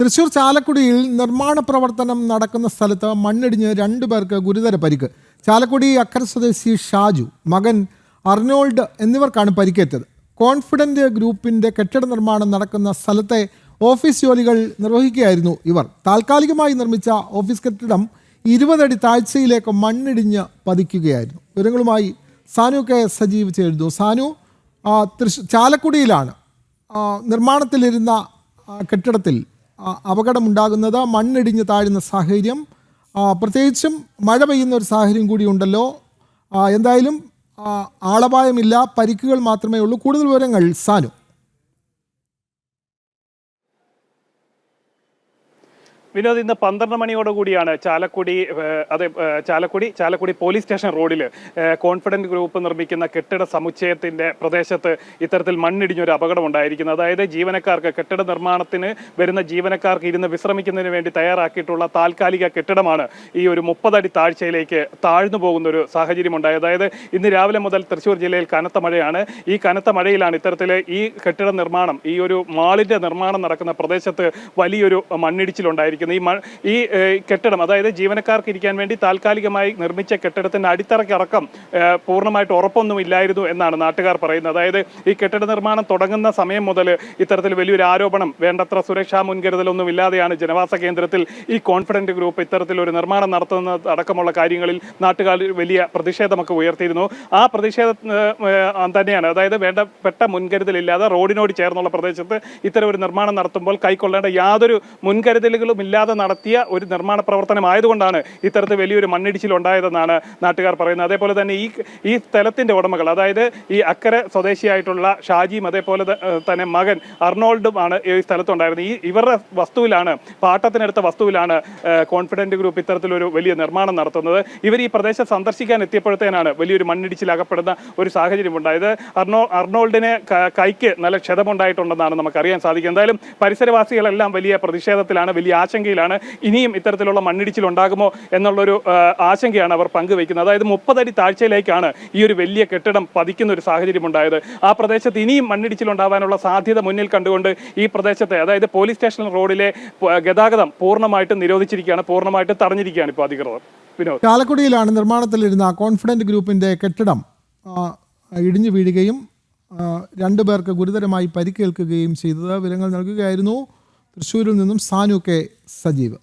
തൃശൂർ ചാലക്കുടിയിൽ നിർമ്മാണ പ്രവർത്തനം നടക്കുന്ന സ്ഥലത്ത് മണ്ണിടിഞ്ഞ് 2 പേർക്ക് ഗുരുതര പരിക്ക്. ചാലക്കുടി അക്കര സ്വദേശി ഷാജു, മകൻ അർണോൾഡ് എന്നിവർക്കാണ് പരിക്കേറ്റത്. കോൺഫിഡന്റ് ഗ്രൂപ്പിന്റെ കെട്ടിട നിർമ്മാണം നടക്കുന്ന സ്ഥലത്തെ ഓഫീസ് ജോലികൾ നിർവഹിക്കുകയായിരുന്നു ഇവർ. താൽക്കാലികമായി നിർമ്മിച്ച ഓഫീസ് കെട്ടിടം 20 അടി താഴ്ചയിലേക്ക് മണ്ണിടിഞ്ഞ് പതിക്കുകയായിരുന്നു. വിവരങ്ങളുമായി സാനു കെ സജീവ് ചേരുന്നു. സാനു, ചാലക്കുടിയിലാണ് നിർമ്മാണത്തിലിരുന്ന കെട്ടിടത്തിൽ അപകടമുണ്ടാകുന്നത്. മണ്ണിടിഞ്ഞ് താഴുന്ന സാഹചര്യം, പ്രത്യേകിച്ചും മഴ പെയ്യുന്ന ഒരു സാഹചര്യം കൂടി ഉണ്ടല്ലോ. എന്തായാലും ആളപായമില്ല, പരിക്കുകൾ മാത്രമേ ഉള്ളൂ. കൂടുതൽ വിവരങ്ങൾ സാനു. വിനോദ്, ഇന്ന് 12 മണിയോടുകൂടിയാണ് ചാലക്കുടി പോലീസ് സ്റ്റേഷൻ റോഡിൽ കോൺഫിഡന്റ് ഗ്രൂപ്പ് നിർമ്മിക്കുന്ന കെട്ടിട സമുച്ചയത്തിന്റെ പ്രദേശത്ത് ഇത്തരത്തിൽ മണ്ണിടിഞ്ഞൊരു അപകടം ഉണ്ടായിരിക്കുന്നത്. അതായത് ജീവനക്കാർക്ക്, കെട്ടിട നിർമ്മാണത്തിന് വരുന്ന ജീവനക്കാർക്ക് ഇരുന്ന് വിശ്രമിക്കുന്നതിന് വേണ്ടി തയ്യാറാക്കിയിട്ടുള്ള താൽക്കാലിക കെട്ടിടമാണ് ഈ ഒരു 30 അടി താഴ്ചയിലേക്ക് താഴ്ന്നു പോകുന്ന ഒരു സാഹചര്യം ഉണ്ടായത്. അതായത് ഇന്ന് രാവിലെ മുതൽ തൃശ്ശൂർ ജില്ലയിൽ കനത്ത മഴയാണ്. ഈ കനത്ത മഴയിലാണ് ഇത്തരത്തിൽ ഈ കെട്ടിട നിർമ്മാണം, ഈ ഒരു മാളിന്റെ നിർമ്മാണം നടക്കുന്ന പ്രദേശത്ത് വലിയൊരു മണ്ണിടിച്ചിലുണ്ടായിരിക്കുന്നത്. ഈ കെട്ടിടം, അതായത് ജീവനക്കാർക്ക് ഇരിക്കാൻ വേണ്ടി താൽക്കാലികമായി നിർമ്മിച്ച കെട്ടിടത്തിന്റെ അടിത്തറയ്ക്കടക്കം പൂർണ്ണമായിട്ട് ഉറപ്പൊന്നുമില്ലായിരുന്നു എന്നാണ് നാട്ടുകാർ പറയുന്നത്. അതായത് ഈ കെട്ടിട നിർമ്മാണം തുടങ്ങുന്ന സമയം മുതൽ ഇത്തരത്തിൽ വലിയൊരു ആരോപണം, വേണ്ടത്ര സുരക്ഷാ മുൻകരുതലൊന്നും ഇല്ലാതെയാണ് ജനവാസ കേന്ദ്രത്തിൽ ഈ കോൺഫിഡന്റ് ഗ്രൂപ്പ് ഇത്തരത്തിലൊരു നിർമ്മാണം നടത്തുന്നത് അടക്കമുള്ള കാര്യങ്ങളിൽ നാട്ടുകാർ വലിയ പ്രതിഷേധമൊക്കെ ഉയർത്തിയിരുന്നു. ആ പ്രതിഷേധം തന്നെയാണ്, അതായത് വേണ്ടപ്പെട്ട മുൻകരുതലില്ലാതെ റോഡിനോട് ചേർന്നുള്ള പ്രദേശത്ത് ഇത്തരം ഒരു നിർമ്മാണം നടത്തുമ്പോൾ കൈക്കൊള്ളേണ്ട യാതൊരു മുൻകരുതലുകളും ഇല്ലാതെ നടത്തിയ ഒരു നിർമ്മാണ പ്രവർത്തനം ആയതുകൊണ്ടാണ് ഇത്തരത്തിൽ വലിയൊരു മണ്ണിടിച്ചിൽ ഉണ്ടായതെന്നാണ് നാട്ടുകാർ പറയുന്നത്. അതേപോലെ തന്നെ ഈ സ്ഥലത്തിന്റെ ഉടമകൾ, അതായത് ഈ അക്കര സ്വദേശിയായിട്ടുള്ള ഷാജിയും അതേപോലെ തന്നെ മകൻ അർണോൾഡുമാണ് ഈ സ്ഥലത്തുണ്ടായിരുന്നത്. ഇവരുടെ വസ്തുവിലാണ്, പാട്ടത്തിനെടുത്ത വസ്തുവിലാണ് കോൺഫിഡന്റ് ഗ്രൂപ്പ് ഇത്തരത്തിലൊരു വലിയ നിർമ്മാണം നടത്തുന്നത്. ഇവർ ഈ പ്രദേശം സന്ദർശിക്കാൻ എത്തിയപ്പോഴത്തേനാണ് വലിയൊരു മണ്ണിടിച്ചിൽ അകപ്പെടുന്ന ഒരു സാഹചര്യം ഉണ്ടായത്. അർണോൾഡിന് കൈക്ക് നല്ല ക്ഷതമുണ്ടായിട്ടുണ്ടെന്നാണ് നമുക്കറിയാൻ സാധിക്കുന്നത്. എന്തായാലും പരിസരവാസികളെല്ലാം വലിയ പ്രതിഷേധത്തിലാണ്, വലിയ ആശങ്കയിലാണ്. ഇനിയും ഇത്തരത്തിലുള്ള മണ്ണിടിച്ചിൽ ഉണ്ടാകുമോ എന്നുള്ളൊരു ആശങ്കയാണ് അവർ പങ്കുവയ്ക്കുന്നത്. അതായത് 30 അടി താഴ്ചയിലേക്കാണ് ഈ ഒരു വലിയ കെട്ടിടം പതിക്കുന്ന ഒരു സാഹചര്യം ഉണ്ടായത്. ആ പ്രദേശത്ത് ഇനിയും മണ്ണിടിച്ചിൽ ഉണ്ടാകാനുള്ള സാധ്യത മുന്നിൽ കണ്ടുകൊണ്ട് ഈ പ്രദേശത്തെ, അതായത് പോലീസ് സ്റ്റേഷൻ റോഡിലെ ഗതാഗതം പൂർണ്ണമായിട്ടും നിരോധിച്ചിരിക്കുകയാണ്, പൂർണ്ണമായിട്ടും തടഞ്ഞിരിക്കുകയാണ് ഇപ്പോൾ അധികൃതർ. വിനോദ്, ചാലക്കുടിയിലാണ് നിർമ്മാണത്തിലിരുന്ന കോൺഫിഡന്റ് ഗ്രൂപ്പിന്റെ കെട്ടിടം ഇടിഞ്ഞു വീഴുകയും 2 പേർക്ക് ഗുരുതരമായി പരിക്കേൽക്കുകയും ചെയ്തത്. വിവരങ്ങൾ നൽകുകയായിരുന്നു തൃശ്ശൂരിൽ നിന്നും സാനു കെ സജീവ്.